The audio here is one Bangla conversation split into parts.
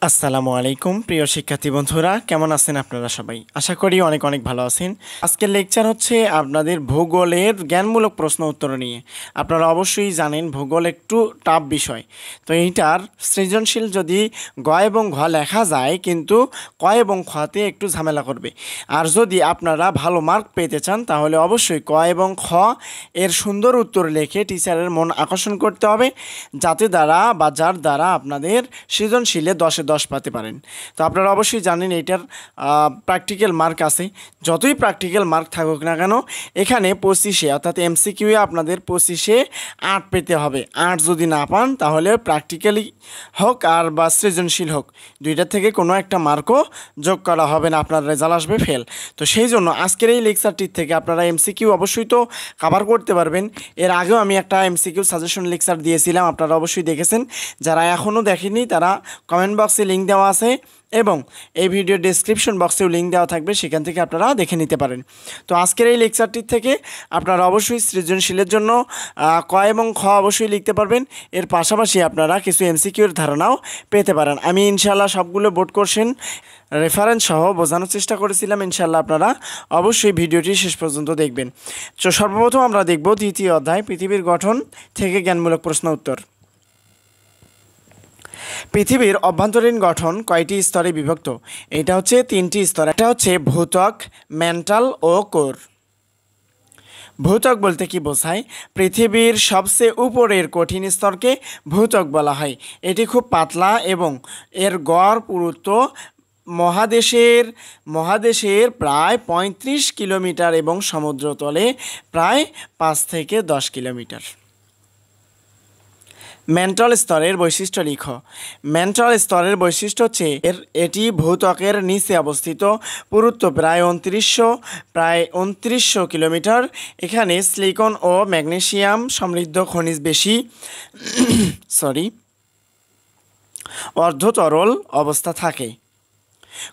আসসালামু আলাইকুম প্রিয় শিক্ষার্থী বন্ধুরা, কেমন আছেন আপনারা সবাই? আশা করি অনেক অনেক ভালো আছেন। আজকের লেকচার হচ্ছে আপনাদের ভূগোলের জ্ঞানমূলক প্রশ্ন উত্তর নিয়ে। আপনারা অবশ্যই জানেন ভূগোল একটু টাফ বিষয়। তো এইটার সৃজনশীল যদি গ এবং ঘ লেখা যায়, কিন্তু ক এবং খতে একটু ঝামেলা করবে। আর যদি আপনারা ভালো মার্ক পেতে চান তাহলে অবশ্যই ক এবং খ এর সুন্দর উত্তর লিখে টিচারের মন আকর্ষণ করতে হবে, যার দ্বারা আপনাদের সৃজনশীলে 10-এ 10 পাতে পারেন। তো আপনারা অবশ্যই জানেন এইটার প্র্যাকটিক্যাল মার্ক আছে। যতই প্র্যাকটিক্যাল মার্ক থাকুক না কেন, এখানে 25-এ অর্থাৎ এমসিকিউ আপনাদের 25-এ 8 পেতে হবে। 8 যদি না পান তাহলে প্র্যাকটিক্যালি হোক আর বা সৃজনশীল হোক, দুইটা থেকে কোনো একটা মার্কও যোগ করা হবে না, আপনার রেজাল্ট আসবে ফেল। তো সেই জন্য আজকের এই লেকচারটির থেকে আপনারা এমসিকিউ অবশ্যই তো কভার করতে পারবেন। এর আগেও আমি একটা এমসিকিউ সাজেশন লেকচার দিয়েছিলাম, আপনারা অবশ্যই দেখেছেন। যারা এখনও দেখেনি তারা কমেন্ট বক্সে লিঙ্ক দেওয়া আছে এবং এই ভিডিও ডেসক্রিপশন বক্সেও লিঙ্ক দেওয়া থাকবে, সেখান থেকে আপনারা দেখে নিতে পারেন। তো আজকের এই লেকচারটির থেকে আপনারা অবশ্যই সৃজনশীলের জন্য ক এবং খ অবশ্যই লিখতে পারবেন। এর পাশাপাশি আপনারা কিছু এমসিকিউর ধারণাও পেতে পারেন। আমি ইনশাআল্লাহ সবগুলো বোর্ড কোশ্চেন রেফারেন্স সহ বোঝানোর চেষ্টা করেছিলাম। ইনশাআল্লাহ আপনারা অবশ্যই ভিডিওটি শেষ পর্যন্ত দেখবেন। তো সর্বপ্রথম আমরা দেখব দ্বিতীয় অধ্যায়, পৃথিবীর গঠন থেকে জ্ঞানমূলক প্রশ্ন উত্তর। পৃথিবীর অভ্যন্তরীণ গঠন কয়টি স্তরে বিভক্ত? এটা হচ্ছে 3টি স্তর। এটা হচ্ছে ভূত্বক, ম্যান্টাল ও কোর। ভূত্বক বলতে কি বোঝায়? পৃথিবীর সবচেয়ে উপরের কঠিন স্তরকে ভূত্বক বলা হয়। এটি খুব পাতলা এবং এর গড় পুরুত্ব মহাদেশের প্রায় 35 কিলোমিটার এবং সমুদ্রতলে প্রায় 5 থেকে 10 কিলোমিটার। ম্যান্টল স্তরের বৈশিষ্ট্য লিখো। ম্যান্টল স্তরের বৈশিষ্ট্য হচ্ছে এটি ভূত্বকের নিচে অবস্থিত, পুরুত্ব প্রায় 2900 কিলোমিটার। এখানে সিলিকন ও ম্যাগনেসিয়াম সমৃদ্ধ খনিজ বেশি অর্ধতরল অবস্থা থাকে।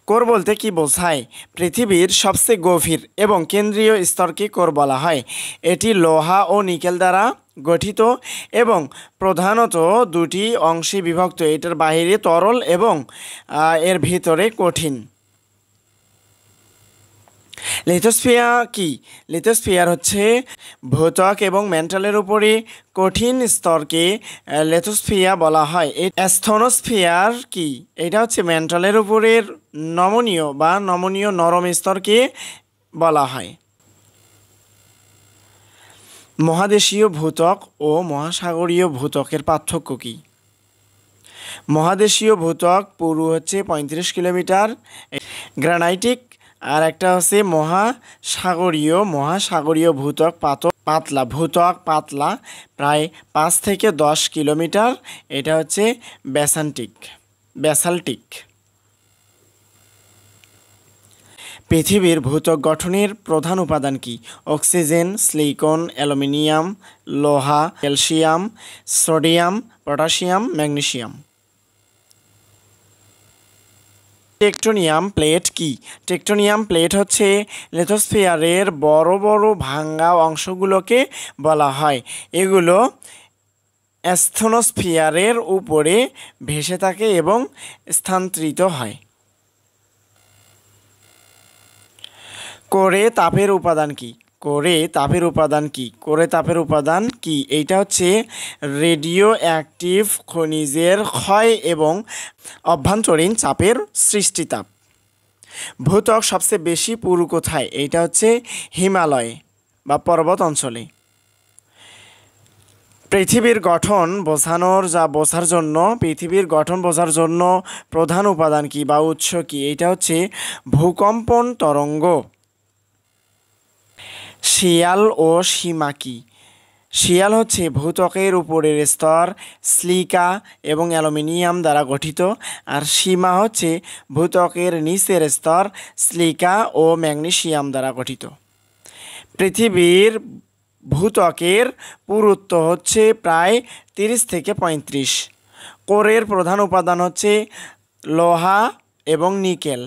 কোর বলতে কি বোঝায়? পৃথিবীর সবচেয়ে গভীর এবং কেন্দ্রীয় স্তরকে কোর বলা হয়। এটি লোহা ও নিকেল দ্বারা গঠিত এবং প্রধানত দুটি অংশে বিভক্ত। এটার বাহিরে তরল এবং এর ভিতরে কঠিন। লিথোস্ফিয়ার কি? লিথোস্ফিয়ার হচ্ছে ভূত্বক এবং ম্যান্টলের উপরে কঠিন স্তরকে লিথোস্ফিয়ার বলা হয়। স্থনোস্ফিয়ার কি? এটা হচ্ছে ম্যান্টলের উপরের নমনীয় নরম স্তরকে বলা হয়। মহাদেশীয় ভূত্বক ও মহাসাগরীয় ভূত্বকের পার্থক্য কি? মহাদেশীয় ভূত্বক পুরু হচ্ছে 35 কিলোমিটার গ্রানাইটিক, আর একটা হচ্ছে মহাসাগরীয় ভূত্বক পাতলা প্রায় 5 থেকে 10 কিলোমিটার। এটা হচ্ছে ব্যাসাল্টিক। পৃথিবীর ভূত্বক গঠনের প্রধান উপাদান কি? অক্সিজেন, সিলিকন, অ্যালুমিনিয়াম, লোহা, calcium, sodium, potassium, magnesium. Tectonic plate কি? টেকটোনিয়াম প্লেট হচ্ছে লিথোস্ফিয়ারের বড় বড় ভাঙ্গা অংশগুলোকে বলা হয়। এগুলো স্থনোস্ফিয়ারের উপরে ভেসে থাকে এবং স্থানান্তরিত হয়। কোরে তাপের উপাদান কি? এইটা হচ্ছে রেডিও অ্যাক্টিভ খনিজের ক্ষয় এবং অভ্যন্তরীণ চাপের সৃষ্টিতাপ। ভূত্বক সবচেয়ে বেশি পুরু কোথায়? এইটা হচ্ছে হিমালয় বা পর্বত অঞ্চলে। পৃথিবীর গঠন বোঝার জন্য প্রধান উপাদান কি বা উৎস কি? এটা হচ্ছে ভূকম্পন তরঙ্গ। শিয়াল ও সীমা কি? শিয়াল হচ্ছে ভূত্বকের উপরের স্তর সিলিকা এবং অ্যালুমিনিয়াম দ্বারা গঠিত, আর সীমা হচ্ছে ভূত্বকের নিচের স্তর সিলিকা ও ম্যাগনেসিয়াম দ্বারা গঠিত। পৃথিবীর ভূত্বকের পুরুত্ব হচ্ছে প্রায় 30 থেকে 35। কোরের প্রধান উপাদান হচ্ছে লোহা এবং নিকেল।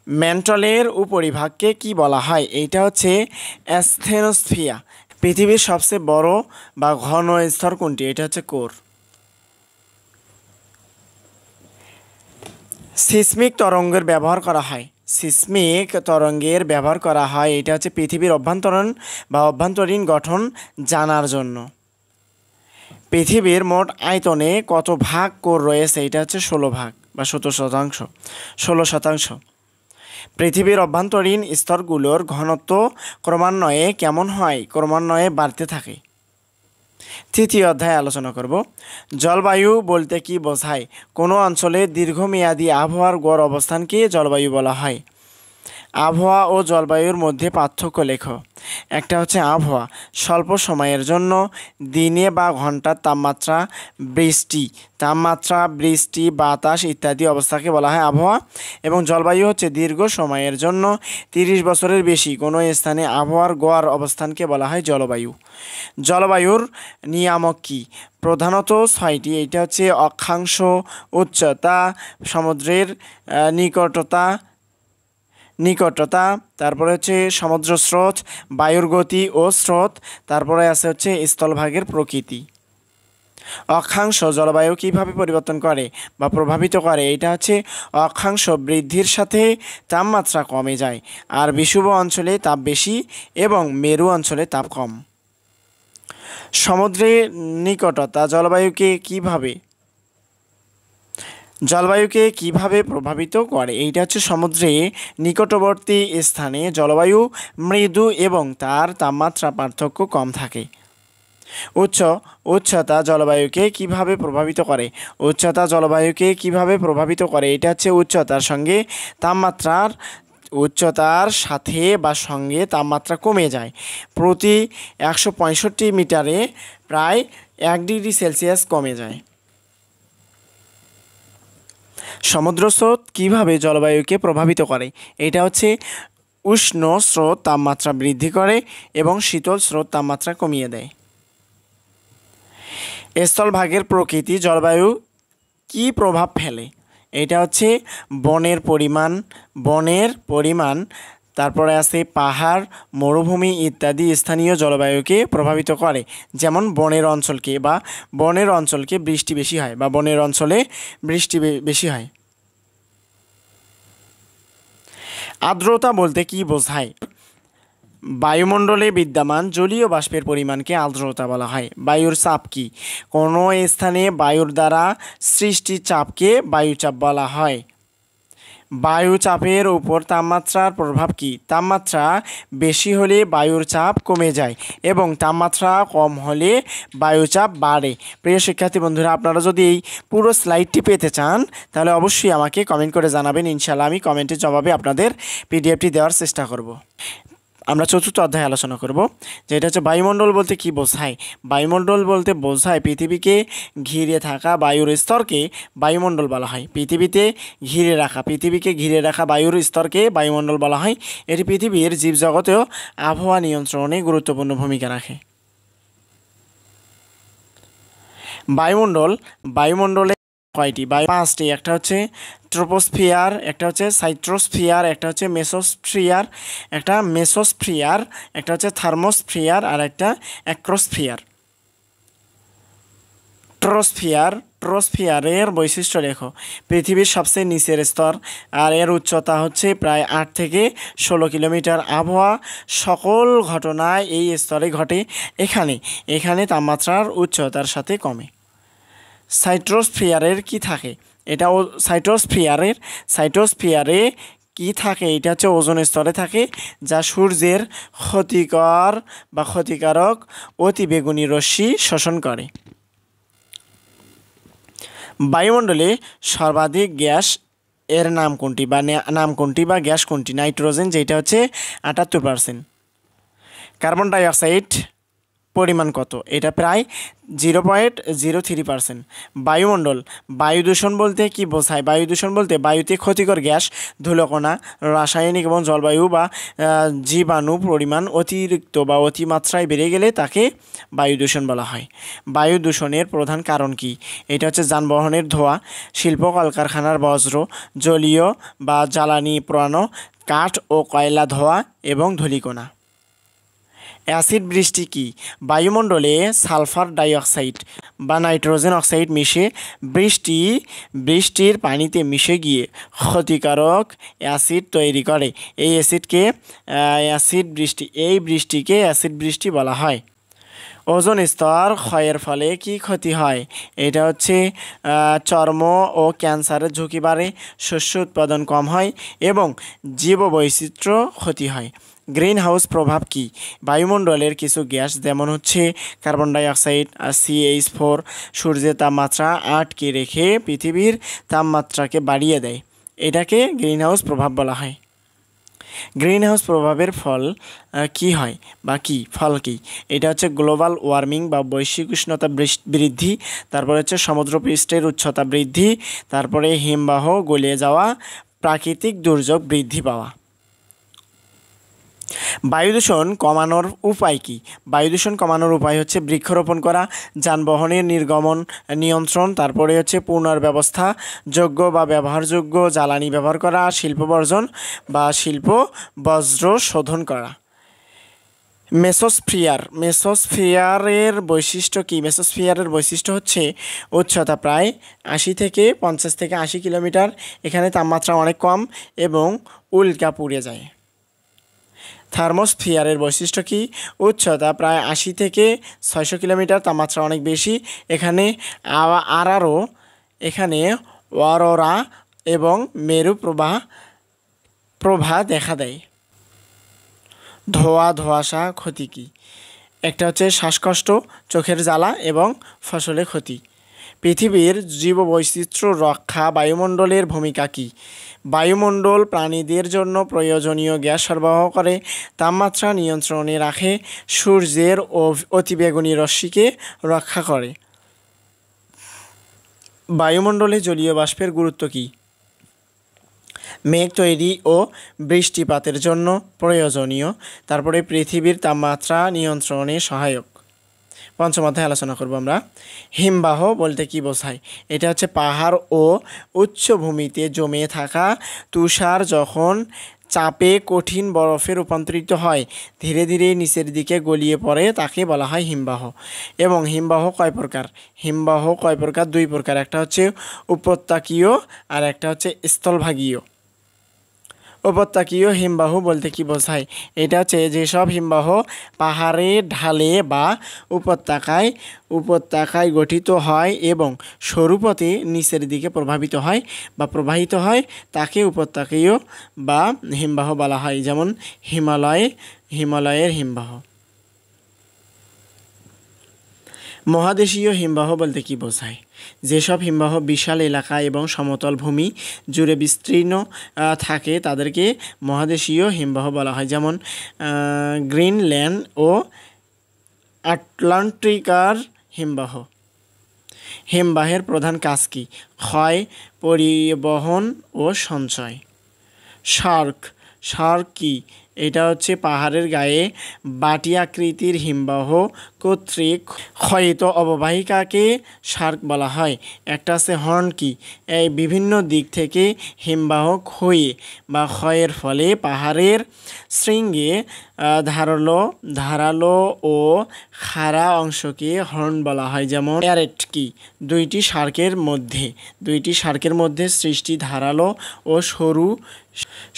ম্যান্টলের উপরিভাগকে কি বলা হয়? এইটা হচ্ছে স্থেনোস্ফিয়ার। পৃথিবীর সবচেয়ে বড় বা ঘন স্তর কোনটি? এটা হচ্ছে কোর। সিসমিক তরঙ্গের ব্যবহার করা হয়, সিসমিক তরঙ্গের ব্যবহার করা হয় এটা হচ্ছে পৃথিবীর অভ্যন্তরীণ বা অভ্যন্তরীণ গঠন জানার জন্য। পৃথিবীর মোট আয়তনে কত ভাগ কোর রয়েছে, এটা হচ্ছে 16 ভাগ বা 16%। পৃথিবীর অভ্যন্তরীণ স্তরগুলোর ঘনত্ব ক্রমান্বয়ে কেমন হয়, ক্রমান্বয়ে বাড়তে থাকে। তৃতীয় অধ্যায়ে আলোচনা করব জলবায়ু বলতে কি বোঝায়, কোনো অঞ্চলে দীর্ঘমেয়াদী আবহাওয়ার গড় অবস্থানকে জলবায়ু বলা হয়। আবহাওয়া ও জলবায়ুর মধ্যে পার্থক্য লেখো। একটা হচ্ছে আবহাওয়া, স্বল্প সময়ের জন্য দিনে বা ঘন্টার তাপমাত্রা, বৃষ্টি, বাতাস ইত্যাদি অবস্থাকে বলা হয় আবহাওয়া। এবং জলবায়ু হচ্ছে দীর্ঘ সময়ের জন্য 30 বছরের বেশি কোনো স্থানে আবহাওয়ার গড় অবস্থানকে বলা হয় জলবায়ু। জলবায়ুর নিয়ামক কী? প্রধানত 6টি। এটা হচ্ছে অক্ষাংশ, উচ্চতা, সমুদ্রের নিকটতা, তারপরে হচ্ছে সমুদ্র স্রোত, বায়ুর গতি ও স্রোত, তারপরে আছে হচ্ছে স্থলভাগের প্রকৃতি। অক্ষাংশ জলবায়ু কিভাবে পরিবর্তন করে বা প্রভাবিত করে, এটা হচ্ছে অক্ষাংশ বৃদ্ধির সাথে তাপমাত্রা কমে যায়, আর বিষুব অঞ্চলে তাপ বেশি এবং মেরু অঞ্চলে তাপ কম। সমুদ্রের নিকটতা জলবায়ুকে কিভাবে প্রভাবিত করে, এইটা হচ্ছে সমুদ্রে নিকটবর্তী স্থানে জলবায়ু মৃদু এবং তার তাপমাত্রা পার্থক্য কম থাকে। উচ্চতা জলবায়ুকে কিভাবে প্রভাবিত করে, এটা হচ্ছে উচ্চতার সাথে বা সঙ্গে তাপমাত্রা কমে যায়। প্রতি 165 মিটারে প্রায় 1 ডিগ্রি সেলসিয়াস কমে যায়। সমুদ্র স্রোত কিভাবে জলবায়ুকে প্রভাবিত করে, এটা হচ্ছে উষ্ণ স্রোত তাপমাত্রা বৃদ্ধি করে এবং শীতল স্রোত তাপমাত্রা কমিয়ে দেয়। স্থলভাগের প্রকৃতি জলবায়ু কি প্রভাব ফেলে, এটা হচ্ছে বনের পরিমাণ, তারপরে আছে পাহাড়, মরুভূমি ইত্যাদি স্থানীয় জলবায়ুকে প্রভাবিত করে। যেমন বনের অঞ্চলকে বৃষ্টি বেশি হয় বা বনের অঞ্চলে বৃষ্টি বেশি হয়। আর্দ্রতা বলতে কি বোঝায়? বায়ুমণ্ডলে বিদ্যমান জলীয় বাষ্পের পরিমাণকে আর্দ্রতা বলা হয়। বায়ুর চাপ কি? কোনো স্থানে বায়ুর দ্বারা সৃষ্টি চাপকে বায়ুচাপ বলা হয়। বায়ুচাপের উপর তাপমাত্রার প্রভাব কি? তাপমাত্রা বেশি হলে বায়ুর চাপ কমে যায় এবং তাপমাত্রা কম হলে বায়ুচাপ বাড়ে। প্রিয় শিক্ষার্থী বন্ধুরা, আপনারা যদি এই পুরো স্লাইডটি পেতে চান তাহলে অবশ্যই আমাকে কমেন্ট করে জানাবেন। ইনশাআল্লাহ আমি কমেন্টের জবাবে আপনাদের পিডিএফটি দেওয়ার চেষ্টা করব। আমরা চতুর্থ অধ্যায়ে আলোচনা করব যে এটা হচ্ছে বায়ুমণ্ডল বলতে কি বোঝায়। বায়ুমণ্ডল বলতে বোঝায় পৃথিবীকে ঘিরে থাকা বায়ুর স্তরকে বায়ুমণ্ডল বলা হয়। পৃথিবীকে ঘিরে রাখা বায়ুর স্তরকে বায়ুমণ্ডল বলা হয়। এটি পৃথিবীর জীবজগতেও আবহাওয়া নিয়ন্ত্রণে গুরুত্বপূর্ণ ভূমিকা রাখে। বায়ুমণ্ডলে কয়টি? 5টি। একটা হচ্ছে ট্রোপোস্ফিয়ার, একটা হচ্ছে সাইট্রোস্ফিয়ার, একটা হচ্ছে মেসোস্ফিয়ার, একটা হচ্ছে থার্মোস্ফিয়ার আর একটা অ্যাক্রোস্ফিয়ার। ট্রোস্ফিয়ারের বৈশিষ্ট্য লেখো। পৃথিবীর সবচেয়ে নিচের স্তর আর এর উচ্চতা হচ্ছে প্রায় 8 থেকে 16 কিলোমিটার। আবহাওয়া সকল ঘটনায় এই স্তরে ঘটে। এখানে তাপমাত্রার উচ্চতার সাথে কমে। সাইট্রোস্ফিয়ারের কি থাকে? সাইট্রোস্ফিয়ারে কি থাকে? এটা হচ্ছে ওজোন স্তরে থাকে, যা সূর্যের ক্ষতিকারক অতিবেগুনি রশ্মি শোষণ করে। বায়ুমণ্ডলে সর্বাধিক গ্যাস এর নাম কোনটি বা গ্যাস কোনটি? নাইট্রোজেন, যেটা হচ্ছে 78%। কার্বন ডাইঅক্সাইড পরিমাণ কত? এটা প্রায় 0.03%। বায়ু দূষণ বলতে কি বোঝায়? বায়ু দূষণ বলতে বায়ুতে ক্ষতিকর গ্যাস, ধুলোকণা, রাসায়নিক এবং জলবায়ু বা জীবাণু পরিমাণ অতিরিক্ত বা অতিমাত্রায় বেড়ে গেলে তাকে বায়ু দূষণ বলা হয়। বায়ু দূষণের প্রধান কারণ কি? এটা হচ্ছে যানবাহনের ধোঁয়া, শিল্প কলকারখানার বজ্র, জলীয় বা জ্বালানি পোড়ানো, কাঠ ও কয়লা ধোঁয়া এবং ধূলিকণা। অ্যাসিড বৃষ্টি কি? বায়ুমণ্ডলে সালফার ডাইঅক্সাইড বা নাইট্রোজেন অক্সাইড মিশে বৃষ্টির পানিতে মিশে গিয়ে ক্ষতিকারক অ্যাসিড তৈরি করে। এই বৃষ্টিকে অ্যাসিড বৃষ্টি বলা হয়। ওজোন স্তর ক্ষয়ের ফলে কি ক্ষতি হয়? এটা হচ্ছে চর্ম ও ক্যান্সারের ঝুঁকি বাড়ে, শস্য উৎপাদন কম হয় এবং জীববৈচিত্র্য ক্ষতি হয়। গ্রিন হাউস প্রভাব কি? বায়ুমণ্ডলের কিছু গ্যাস যেমন হচ্ছে কার্বন ডাইঅক্সাইড আর CH4 সূর্যের তাপমাত্রা আটকে রেখে পৃথিবীর তাপমাত্রাকে বাড়িয়ে দেয়। এটাকে গ্রিন হাউস প্রভাব বলা হয়। গ্রিন হাউস প্রভাবের ফল কি হয় বা ফল কি? এটা হচ্ছে গ্লোবাল ওয়ার্মিং বা বৈশ্বিক উষ্ণতা বৃদ্ধি, তারপরে হচ্ছে সমুদ্রপৃষ্ঠের উচ্চতা বৃদ্ধি, তারপরে হিমবাহ গলিয়ে যাওয়া, প্রাকৃতিক দুর্যোগ বৃদ্ধি পাওয়া। বায়ুদূষণ কমানোর উপায় কি? বায়ুদূষণ কমানোর উপায় হচ্ছে বৃক্ষরোপণ করা, যানবাহনের নির্গমন নিয়ন্ত্রণ, তারপরে হচ্ছে পুনর্ব্যবস্থা যোগ্য বা ব্যবহারযোগ্য জ্বালানি ব্যবহার করা, শিল্প বর্জন বা শিল্প বজ্র শোধন করা। মেসোস্ফিয়ারের বৈশিষ্ট্য কি? মেসোস্ফিয়ারের বৈশিষ্ট্য হচ্ছে উচ্চতা প্রায় 50 থেকে 80 কিলোমিটার, এখানে তাপমাত্রা অনেক কম এবং উল্কা পুড়ে যায়। থার্মোস্ফিয়ারের বৈশিষ্ট্য কি? উচ্চতা প্রায় 80 থেকে 600 কিলোমিটার, তাপমাত্রা অনেক বেশি, এখানে অরোরা এবং মেরু প্রভা দেখা দেয়। ধোঁয়াশা ক্ষতি কি? একটা হচ্ছে শ্বাসকষ্ট, চোখের জ্বালা এবং ফসলের ক্ষতি। পৃথিবীর জীববৈচিত্র্য রক্ষা বায়ুমণ্ডলের ভূমিকা কি? বায়ুমণ্ডল প্রাণীদের জন্য প্রয়োজনীয় গ্যাস সরবরাহ করে, তাপমাত্রা নিয়ন্ত্রণে রাখে, সূর্যের অতিবেগুনি রশ্মিকে রক্ষা করে। বায়ুমণ্ডলে জলীয় বাষ্পের গুরুত্ব কি? মেঘ তৈরি ও বৃষ্টিপাতের জন্য প্রয়োজনীয়, তারপরে পৃথিবীর তাপমাত্রা নিয়ন্ত্রণে সহায়ক। পঞ্চম অধ্যায়ে আলোচনা করব আমরা। হিমবাহ বলতে কি বোঝায়? এটা হচ্ছে পাহাড় ও উচ্চভূমিতে জমে থাকা তুষার যখন চাপে কঠিন বরফে রূপান্তরিত হয়, ধীরে ধীরে নিচের দিকে গলিয়ে পড়ে, তাকে বলা হয় হিমবাহ। এবং হিমবাহ কয় প্রকার? 2 প্রকার। একটা হচ্ছে উপত্যকাীয় আর একটা হচ্ছে স্থলভাগীয়। উপত্যকাীয় হিমবাহ বলতে কি বোঝায়? এটা হচ্ছে যেসব হিমবাহ পাহাড়ে ঢালে বা উপত্যকায় গঠিত হয় এবং সরু পথে নিচের দিকে প্রবাহিত হয় তাকে উপত্যকাীয় বা হিমবাহ বলা হয়, যেমন হিমালয়ের হিমবাহ। মহাদেশীয় হিমবাহ বলতে কি বোঝায়? যেসব হিমবাহ বিশাল এলাকা এবং সমতল ভূমি জুড়ে বিস্তীর্ণ থাকে তাদেরকে মহাদেশীয় হিমবাহ বলা হয়, যেমন গ্রিনল্যান্ড ও আটলান্টিকার হিমবাহ। হিমবাহের প্রধান কাজ কি? ক্ষয়, পরিবহন ও সঞ্চয়। শার্ক কি? এটা হচ্ছে পাহাড়ের গায়ে বাটি আকৃতির হিমবাহ কর্তৃক ক্ষয়িত অববাহিকাকে শার্ক বলা হয়। একটা আছে হর্ন কি? এই বিভিন্ন দিক থেকে হিমবাহ ক্ষয়ের ফলে পাহাড়ের শৃঙ্গে ধারালো ও খাড়া অংশকে হর্ন বলা হয়, যেমন অ্যারেট কি? দুইটি শার্কের মধ্যে সৃষ্টি ধারালো ও সরু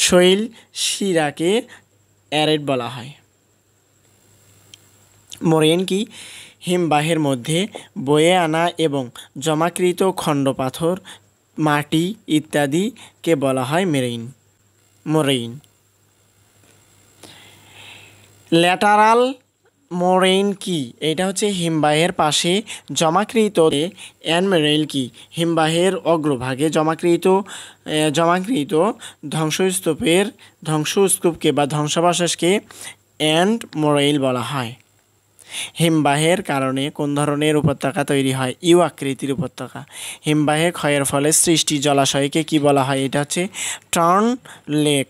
শৈল শিরাকে অ্যারেট বলা হয়। মোরেন কি? হিমবাহের মধ্যে বয়ে আনা এবং জমাকৃত খণ্ড পাথর, মাটি ইত্যাদিকে বলা হয় মোরেইন। ল্যাটারাল মোরেইন কি? এটা হচ্ছে হিমবাহের পাশে জমাকৃত। অ্যানমেরেইল কি? হিমবাহের অগ্রভাগে জমাকৃত ধ্বংসস্তূপকে বা ধ্বংসাবশেষকে অ্যান্ড মোরেইল বলা হয়। হিমবাহের কারণে কোন ধরনের উপত্যকা তৈরি হয়? ইউ আকৃতির উপত্যকা। হিমবাহের ক্ষয়ের ফলে সৃষ্টি জলাশয়কে কি বলা হয়? এটা হচ্ছে টার্ন লেক।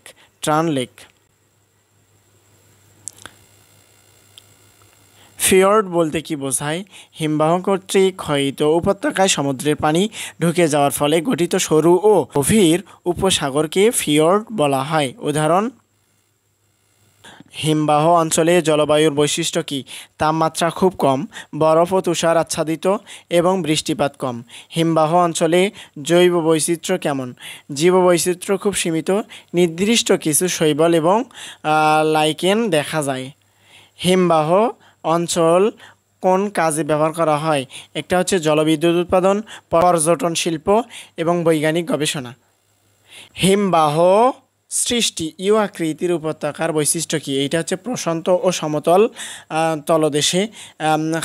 ফিয়র্ড বলতে কি বোঝায়? হিমবাহ কর্তৃক ক্ষয়িত উপত্যকায় সমুদ্রের পানি ঢুকে যাওয়ার ফলে গঠিত সরু ও গভীর উপসাগরকে ফিয়র্ড বলা হয়। উদাহরণ হিমবাহ অঞ্চলে জলবায়ুর বৈশিষ্ট্য কী? তাপমাত্রা খুব কম, বরফ ও তুষার আচ্ছাদিত এবং বৃষ্টিপাত কম। হিমবাহ অঞ্চলে জৈব বৈচিত্র্য কেমন? জীববৈচিত্র্য খুব সীমিত, নির্দিষ্ট কিছু শৈবাল এবং লাইকেন দেখা যায়। হিমবাহ অঞ্চল কোন কাজে ব্যবহার করা হয়? একটা হচ্ছে জলবিদ্যুৎ উৎপাদন, পর্যটন শিল্প এবং বৈজ্ঞানিক গবেষণা। হিমবাহ সৃষ্টি ইউ আকৃতির উপত্যকার বৈশিষ্ট্য কী? এইটা হচ্ছে প্রশান্ত ও সমতল তলদেশে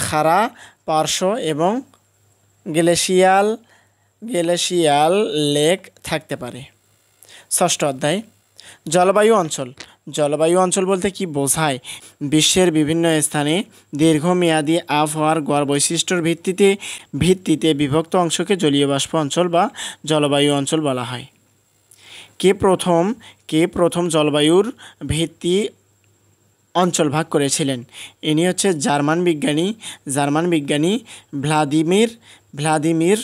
খাড়া পার্শ্ব এবং গ্লেশিয়াল লেক থাকতে পারে। ষষ্ঠ অধ্যায় জলবায়ু অঞ্চল। জলবায়ু অঞ্চল বলতে কি বোঝায়? বিশ্বের বিভিন্ন স্থানে দীর্ঘমেয়াদী আবহাওয়ার গড় বৈশিষ্ট্যর ভিত্তিতে বিভক্ত অংশকে জলীয় বাষ্প অঞ্চল বা জলবায়ু অঞ্চল বলা হয়। কে প্রথম জলবায়ুর ভিত্তি অঞ্চল ভাগ করেছিলেন? ইনি হচ্ছে জার্মান বিজ্ঞানী ভ্লাদিমির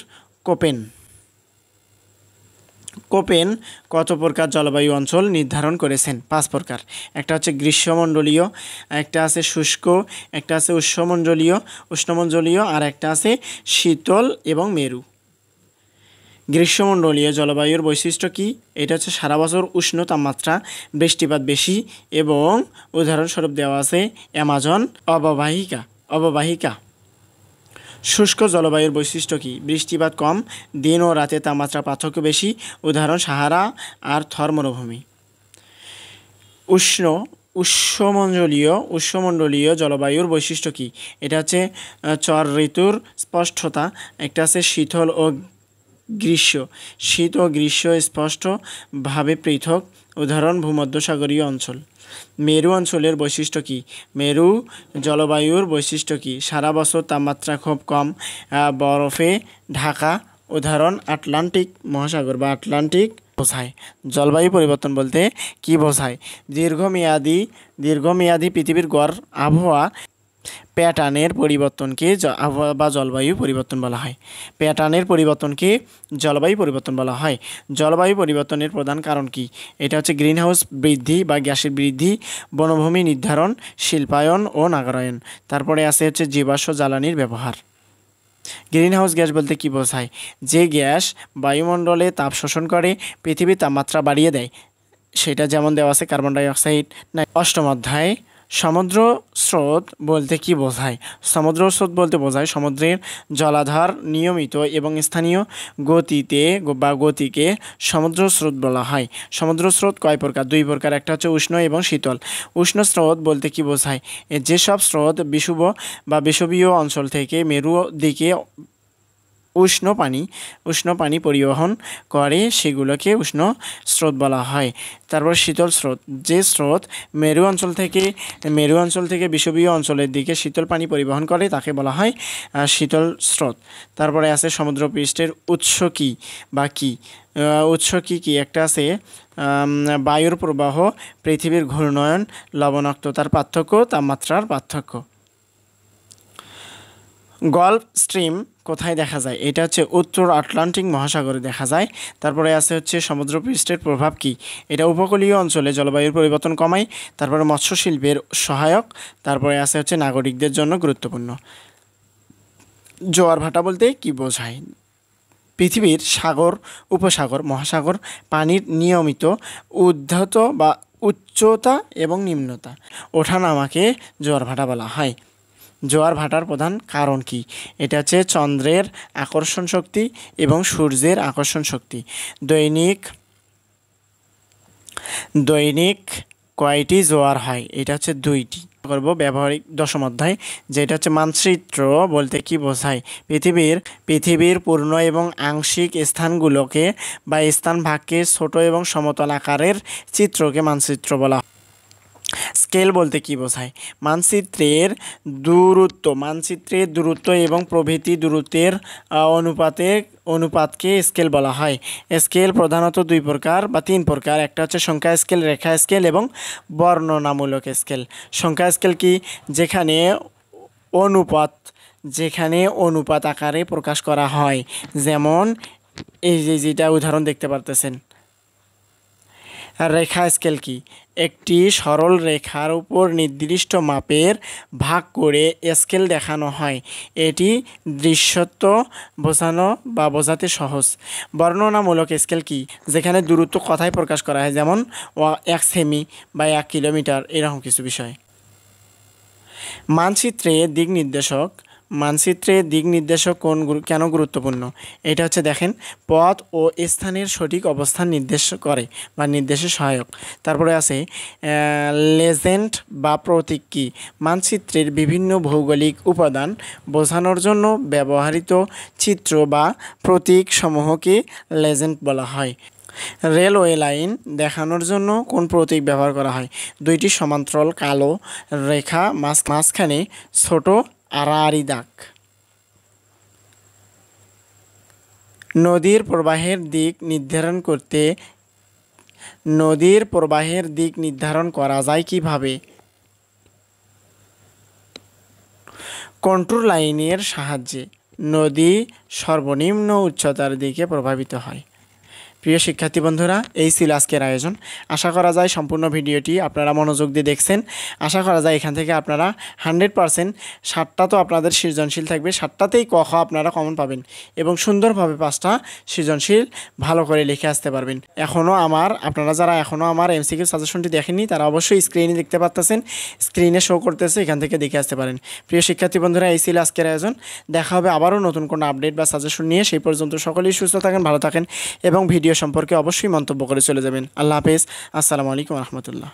কোপেন কত প্রকার জলবায়ু অঞ্চল নির্ধারণ করেছেন? 5 প্রকার। একটা হচ্ছে গ্রীষ্মমণ্ডলীয়, একটা আছে শুষ্ক, একটা আছে উষ্ণমণ্ডলীয় আর একটা আছে শীতল এবং মেরু। গ্রীষ্মমণ্ডলীয় জলবায়ুর বৈশিষ্ট্য কী? এটা হচ্ছে সারা বছর উষ্ণ তাপমাত্রা, বৃষ্টিপাত বেশি এবং উদাহরণস্বরূপ দেওয়া আছে অ্যামাজন অববাহিকা। শুষ্ক জলবায়ুর বৈশিষ্ট্য কী? বৃষ্টিপাত কম, দিন ও রাতে তাপমাত্রা পার্থক্য বেশি, উদাহরণ সাহারা আর থর মরুভূমি। উষ্ণমণ্ডলীয় জলবায়ুর বৈশিষ্ট্য কী? এটা হচ্ছে চর ঋতুর স্পষ্টতা, একটা আছে শীত ও গ্রীষ্ম স্পষ্টভাবে পৃথক, উদাহরণ ভূমধ্যসাগরীয় অঞ্চল। মেরু অঞ্চলের বৈশিষ্ট্য কী? মেরু জলবায়ুর বৈশিষ্ট্য কী? সারা বছর তাপমাত্রা খুব কম, বরফে ঢাকা, উদাহরণ আটলান্টিক মহাসাগর বা আটলান্টিক বোঝায়। জলবায়ু পরিবর্তন বলতে কি বোঝায়? দীর্ঘমেয়াদী পৃথিবীর গড় আবহাওয়া প্যাটার্নের পরিবর্তনকে আবহাওয়া বা জলবায়ু পরিবর্তন বলা হয়। জলবায়ু পরিবর্তনের প্রধান কারণ কি? এটা হচ্ছে গ্রিনহাউস বৃদ্ধি বা গ্যাসের বৃদ্ধি, বনভূমি নির্ধারণ, শিল্পায়ন ও নগরায়ন। তারপরে আছে হচ্ছে জীবাশ্ম জ্বালানির ব্যবহার। গ্রিনহাউস গ্যাস বলতে কি বোঝায়? যে গ্যাস বায়ুমণ্ডলে তাপ শোষণ করে পৃথিবীর তাপমাত্রা বাড়িয়ে দেয়, সেটা যেমন দেওয়া আছে কার্বন ডাই অক্সাইড। অষ্টম অধ্যায় সমুদ্র স্রোত বলতে কি বোঝায়? সমুদ্র স্রোত বলতে বোঝায় সমুদ্রের জলাধার নিয়মিত এবং স্থানীয় গতিকে সমুদ্র স্রোত বলা হয়। সমুদ্র স্রোত কয় প্রকার? 2 প্রকার। একটা হচ্ছে উষ্ণ এবং শীতল। উষ্ণ স্রোত বলতে কি বোঝায়? যেসব স্রোত বিষুবীয় অঞ্চল থেকে মেরু দিকে উষ্ণ পানি পরিবহন করে সেগুলোকে উষ্ণ স্রোত বলা হয়। তারপর শীতল স্রোত, যে স্রোত মেরু অঞ্চল থেকে বিষুবীয় অঞ্চলের দিকে শীতল পানি পরিবহন করে তাকে বলা হয় শীতল স্রোত। তারপরে আছে সমুদ্রপৃষ্ঠের উৎস কী? একটা আছে বায়ুর প্রবাহ, পৃথিবীর ঘূর্ণয়ন, লবণাক্ততার পার্থক্য, তাপমাত্রার পার্থক্য। গলফ স্ট্রিম কোথায় দেখা যায়? এটা হচ্ছে উত্তর আটলান্টিক মহাসাগরে দেখা যায়। তারপরে আছে হচ্ছে সমুদ্রপৃষ্ঠের প্রভাব কী? এটা উপকূলীয় অঞ্চলে জলবায়ুর পরিবর্তন কমায়। তারপরে মৎস্য শিল্পের সহায়ক। তারপরে আছে হচ্ছে নাগরিকদের জন্য গুরুত্বপূর্ণ। জোয়ার ভাটা বলতে কি বোঝায়? পৃথিবীর সাগর, উপসাগর, মহাসাগর পানির নিয়মিত উচ্চতা এবং নিম্নতা ওঠানামাকে জোয়ার ভাটা বলা হয়। জোয়ার ভাটার প্রধান কারণ কি? এটা হচ্ছে চন্দ্রের আকর্ষণ শক্তি এবং সূর্যের আকর্ষণ শক্তি। দৈনিক কয়টি জোয়ার হয়? এটা হচ্ছে 2টি। করব ব্যবহারিক দশম অধ্যায়, যেটা হচ্ছে মানচিত্র বলতে কি বোঝায়? পৃথিবীর পূর্ণ এবং আংশিক স্থানগুলোকে বা স্থান ভাগকে ছোট এবং সমতল আকারের চিত্রকে মানচিত্র বলা হয়। স্কেল বলতে কি বোঝায়? মানচিত্রের দূরত্ব এবং প্রভৃতি দূরত্বের অনুপাতকে স্কেল বলা হয়। স্কেল প্রধানত 2 প্রকার বা 3 প্রকার। একটা হচ্ছে সংখ্যা স্কেল, রেখা স্কেল এবং বর্ণনামূলক স্কেল। সংখ্যা স্কেল কি? যেখানে অনুপাত আকারে প্রকাশ করা হয়, যেমন এই যেটা উদাহরণ দেখতে পারতেছেন। রেখা স্কেল কি? একটি সরল রেখার উপর নির্দিষ্ট মাপের ভাগ করে স্কেল দেখানো হয়। এটি দৃশ্যত বোঝানো বা বোঝাতে সহজ। বর্ণনামূলক স্কেল কি? যেখানে দূরত্ব কথায় প্রকাশ করা হয়, যেমন 1 সেমি বা 1 কিলোমিটার, এরকম কিছু বিষয়। মানচিত্রে দিক নির্দেশক কেন গুরুত্বপূর্ণ? এটা হচ্ছে দেখেন, পথ ও স্থানের সঠিক অবস্থান নির্দেশ করে বা নির্দেশে সহায়ক। তারপরে আছে লেজেন্ড বা প্রতীক কি? মানচিত্রের বিভিন্ন ভৌগোলিক উপাদান বোঝানোর জন্য ব্যবহৃত চিত্র বা প্রতীক সমূহকে লেজেন্ড বলা হয়। রেলওয়ে লাইন দেখানোর জন্য কোন প্রতীক ব্যবহার করা হয়? দুইটি সমান্তরাল কালো রেখা, মাঝখানে ছোট আড়াআড়ি দাগ। নদীর প্রবাহের দিক নির্ধারণ করা যায় কিভাবে? কন্ট্রোল লাইনের সাহায্যে। নদী সর্বনিম্ন উচ্চতার দিকে প্রভাবিত হয়। প্রিয় শিক্ষার্থী বন্ধুরা, এই ছিল আজকের আয়োজন। আশা করা যায় সম্পূর্ণ ভিডিওটি আপনারা মনোযোগ দিয়ে দেখছেন। আশা করা যায় এখান থেকে আপনারা 100% 7টা তো আপনাদের সৃজনশীল থাকবে, 7টাতেই ক খ আপনারা কমন পাবেন এবং সুন্দরভাবে 5টা সৃজনশীল ভালো করে লিখে আসতে পারবেন। আপনারা যারা এখনও আমার এমসিকিউ সাজেশনটি দেখেননি, তারা অবশ্যই স্ক্রিনে দেখতে পাচ্ছেন, স্ক্রিনে শো করতেছে, এখান থেকে দেখে আসতে পারেন। প্রিয় শিক্ষার্থী বন্ধুরা, এই ছিল আজকের আয়োজন। দেখা হবে আবারও নতুন কোনো আপডেট বা সাজেশন নিয়ে। সেই পর্যন্ত সকলেই সুস্থ থাকেন, ভালো থাকেন এবং ভিডিও সম্পর্কে অবশ্যই মন্তব্য করে চলে যাবেন। আল্লাহ হাফেজ। আসসালামু আলাইকুম রহমতুল্লাহ।